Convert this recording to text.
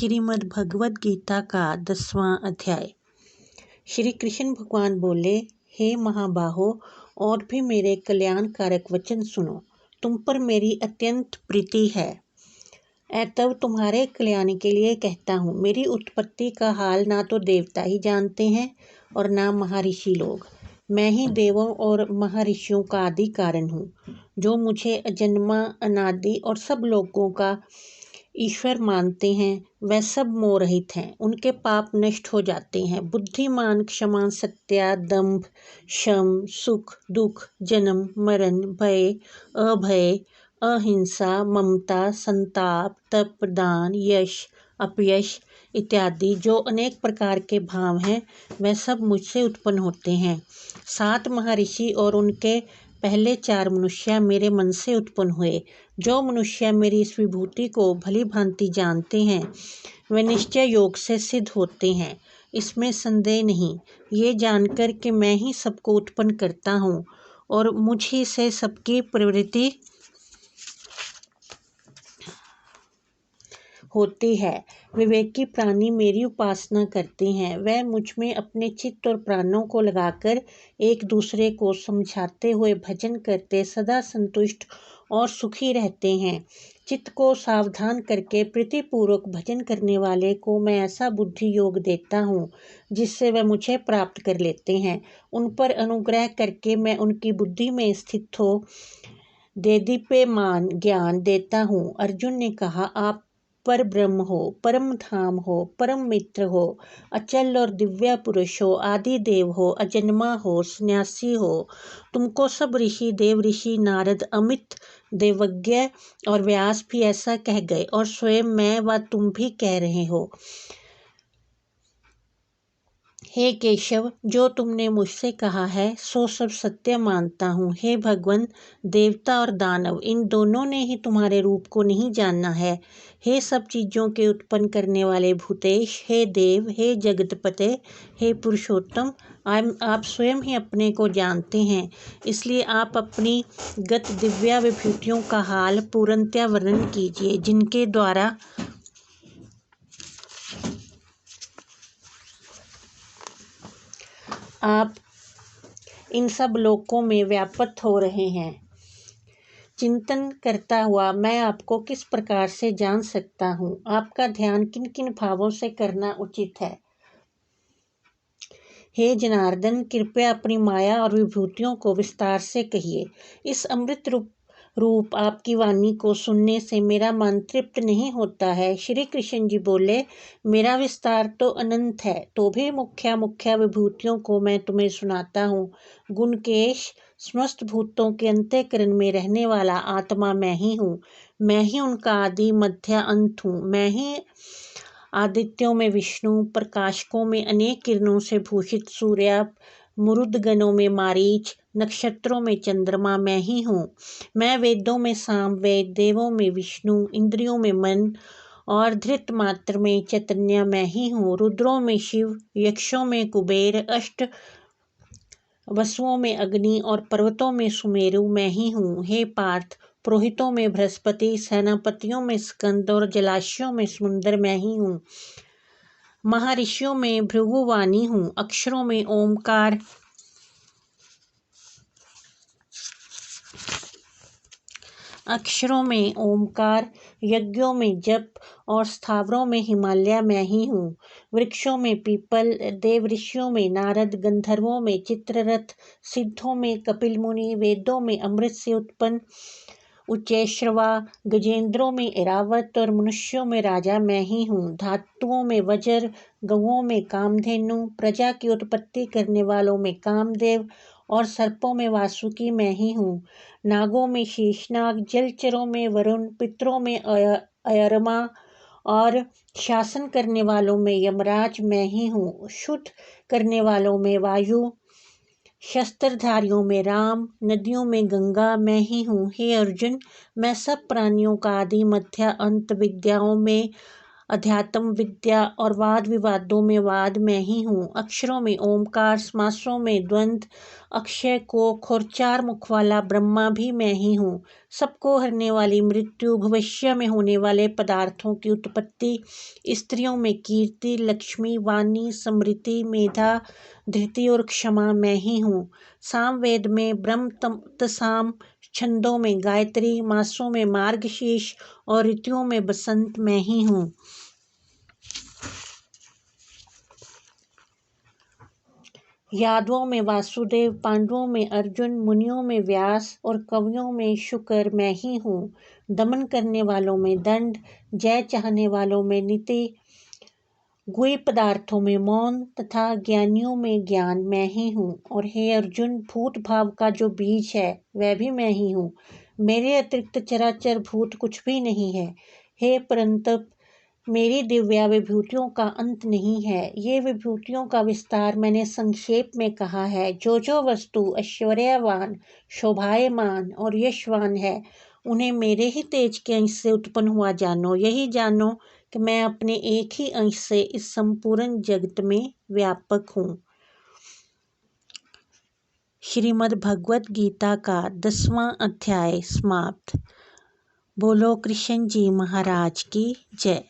श्रीमद् भगवद गीता का 10वां अध्याय। श्री कृष्ण भगवान बोले, हे महाबाहो, और भी मेरे कल्याणकारक वचन सुनो। तुम पर मेरी अत्यंत प्रीति है। तब तुम्हारे कल्याण के लिए कहता हूँ। मेरी उत्पत्ति का हाल ना तो देवता ही जानते हैं और ना महर्षि लोग। मैं ही देवों और महर्षियों का आदि कारण हूँ। जो मुझे अजन्मा, अनादि और सब लोगों का ईश्वर मानते हैं, वह सब मोहरहित हैं। उनके पाप नष्ट हो जाते हैं। बुद्धिमान, क्षमा, सत्या, दंभ, शम, सुख, दुख, जन्म, मरण, भय, अभय, अहिंसा, ममता, संताप, तप, दान, यश, अपयश इत्यादि जो अनेक प्रकार के भाव हैं, वह सब मुझसे उत्पन्न होते हैं। 7 महर्षि और उनके पहले 4 मनुष्य मेरे मन से उत्पन्न हुए। जो मनुष्य मेरी इस विभूति को भली भांति जानते हैं, वे निश्चय योग से सिद्ध होते हैं, इसमें संदेह नहीं। ये जानकर कि मैं ही सबको उत्पन्न करता हूँ और मुझ ही से सबकी प्रवृत्ति होती है, विवेकी प्राणी मेरी उपासना करते हैं। वह मुझ में अपने चित्त और प्राणों को लगाकर एक दूसरे को समझाते हुए भजन करते सदा संतुष्ट और सुखी रहते हैं। चित्त को सावधान करके प्रीतिपूर्वक भजन करने वाले को मैं ऐसा बुद्धि योग देता हूँ जिससे वह मुझे प्राप्त कर लेते हैं। उन पर अनुग्रह करके मैं उनकी बुद्धि में स्थित हो देदीप्यमान ज्ञान देता हूँ। अर्जुन ने कहा, आप पर ब्रह्म हो, परम धाम हो, परम मित्र हो, अचल और दिव्य पुरुष हो, आदि देव हो, अजन्मा हो, सन्यासी हो। तुमको सब ऋषि, देव ऋषि, नारद, अमित, देवज्ञ और व्यास भी ऐसा कह गए और स्वयं मैं व तुम भी कह रहे हो। हे केशव, जो तुमने मुझसे कहा है सो सब सत्य मानता हूँ। हे भगवान, देवता और दानव इन दोनों ने ही तुम्हारे रूप को नहीं जानना है। हे सब चीज़ों के उत्पन्न करने वाले भूतेश, हे देव, हे जगतपते, हे पुरुषोत्तम, आप स्वयं ही अपने को जानते हैं। इसलिए आप अपनी गत दिव्या विभूतियों का हाल पूर्णतया वर्णन कीजिए, जिनके द्वारा आप इन सब लोकों में व्याप्त हो रहे हैं। चिंतन करता हुआ मैं आपको किस प्रकार से जान सकता हूँ? आपका ध्यान किन किन भावों से करना उचित है? हे जनार्दन, कृपया अपनी माया और विभूतियों को विस्तार से कहिए। इस अमृत रूप आपकी वाणी को सुनने से मेरा मन तृप्त नहीं होता है। श्री कृष्ण जी बोले, मेरा विस्तार तो अनंत है, तो भी मुख्य मुख्य विभूतियों को मैं तुम्हें सुनाता हूँ। गुणकेश, समस्त भूतों के अंतःकरण में रहने वाला आत्मा मैं ही हूँ। मैं ही उनका आदि मध्य अंत हूँ। मैं ही आदित्यों में विष्णु, प्रकाशकों में अनेक किरणों से भूषित सूर्य, मुरुदगणों में मारीच, नक्षत्रों में चंद्रमा मैं ही हूँ। मैं वेदों में सामवेद, देवों में विष्णु, इंद्रियों में मन और धृत मात्र में चैतन्य मैं ही हूँ। रुद्रों में शिव, यक्षों में कुबेर, अष्ट वसुओं में अग्नि और पर्वतों में सुमेरु मैं ही हूँ। हे पार्थ, पुरोहितों में बृहस्पति, सेनापतियों में स्कंद और जलाशयों में समुद्र मैं ही हूँ। महर्षियों में भृगुवाणी हूँ। अक्षरों में ओमकार, यज्ञों में जप और स्थावरों में हिमालय मैं ही हूँ। वृक्षों में पीपल, देव ऋषियों में नारद, गंधर्वों में चित्ररथ, सिद्धों में कपिल मुनि, वेदों में अमृत से उत्पन्न उच्चैश्रवा, गजेंद्रों में ऐरावत और मनुष्यों में राजा मैं ही हूँ। धातुओं में वज्र, गौओं में कामधेनु, प्रजा की उत्पत्ति करने वालों में कामदेव और सर्पों में वासुकी मैं ही हूँ। नागों में शेषनाग, जलचरों में वरुण, पितरों में अयरमा और शासन करने वालों में यमराज मैं ही हूँ। शुद्ध करने वालों में वायु, शस्त्रधारियों में राम, नदियों में गंगा मैं ही हूँ। हे अर्जुन, मैं सब प्राणियों का आदि मध्य अंत, विद्याओं में अध्यात्म विद्या और वाद विवादों में वाद मैं ही हूँ। अक्षरों में ओमकार, समासों में द्वंद्व अक्षय कोख और 4 मुख वाला ब्रह्मा भी मैं ही हूँ। सबको हरने वाली मृत्यु, भविष्य में होने वाले पदार्थों की उत्पत्ति, स्त्रियों में कीर्ति, लक्ष्मी, वाणी, समृद्धि, मेधा, धृति और क्षमा मैं ही हूँ। सामवेद में ब्रह्म साम, छंदों में गायत्री, मासों में मार्गशीर्ष और ऋतुओं में बसंत मैं ही हूँ। यादवों में वासुदेव, पांडवों में अर्जुन, मुनियों में व्यास और कवियों में शुक्र मैं ही हूँ। दमन करने वालों में दंड, जय चाहने वालों में नीति, गुह्य पदार्थों में मौन तथा ज्ञानियों में ज्ञान मैं ही हूँ। और हे अर्जुन, भूत भाव का जो बीज है वह भी मैं ही हूँ। मेरे अतिरिक्त चराचर भूत कुछ भी नहीं है। हे परंतप, मेरी दिव्या विभूतियों का अंत नहीं है। ये विभूतियों का विस्तार मैंने संक्षेप में कहा है। जो जो वस्तु ऐश्वर्यवान, शोभायमान और यशवान है, उन्हें मेरे ही तेज के अंश से उत्पन्न हुआ जानो। यही जानो कि मैं अपने एक ही अंश से इस संपूर्ण जगत में व्यापक हूँ। श्रीमद् भगवत गीता का 10वां अध्याय समाप्त। बोलो कृष्ण जी महाराज की जय।